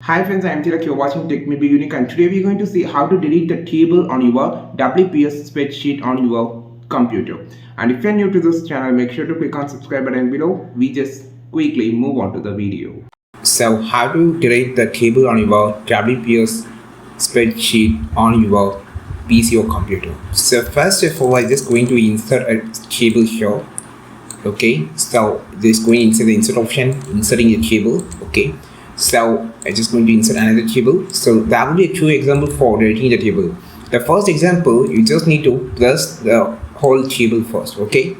Hi friends, I am Tilak. You're watching Tech May Be Unique, and today we're going to see how to delete the table on your WPS spreadsheet on your computer. And if you're new to this channel, make sure to click on subscribe button below. We just quickly move on to the video. So how to delete the table on your WPS spreadsheet on your PC or computer. So first of all, I'm just going to insert a table here. Okay, so just going to insert the insert option, inserting a table. Okay, so I'm just going to insert another table. So that will be a true example for deleting the table. The first example, you just need to press the whole table first. Okay,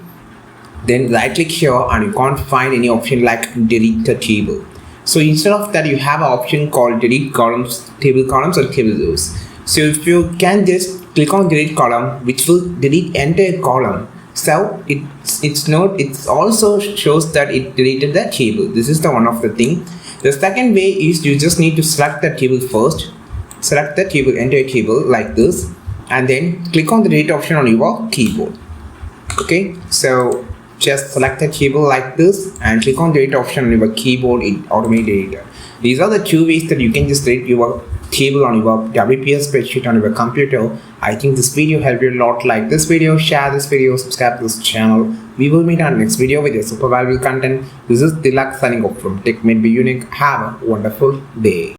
then right click here and you can't find any option like delete the table. So instead of that, you have an option called delete columns, table columns or table rows. So if you can just click on delete column, which will delete entire column. So it also shows that it deleted the table. This is the one of the thing. The second way is you just need to select the table first. Select the table, entire table like this, and then click on the delete option on your keyboard. Okay, so just select the table like this and click on delete option on your keyboard in automatically deleted. These are the two ways that you can just delete your table on your WPS spreadsheet on your computer. I think this video helped you a lot. Like this video, share this video, subscribe to this channel. We will meet on next video with a super valuable content. This is Tilak signing off from Tech May Be Unique. Have a wonderful day.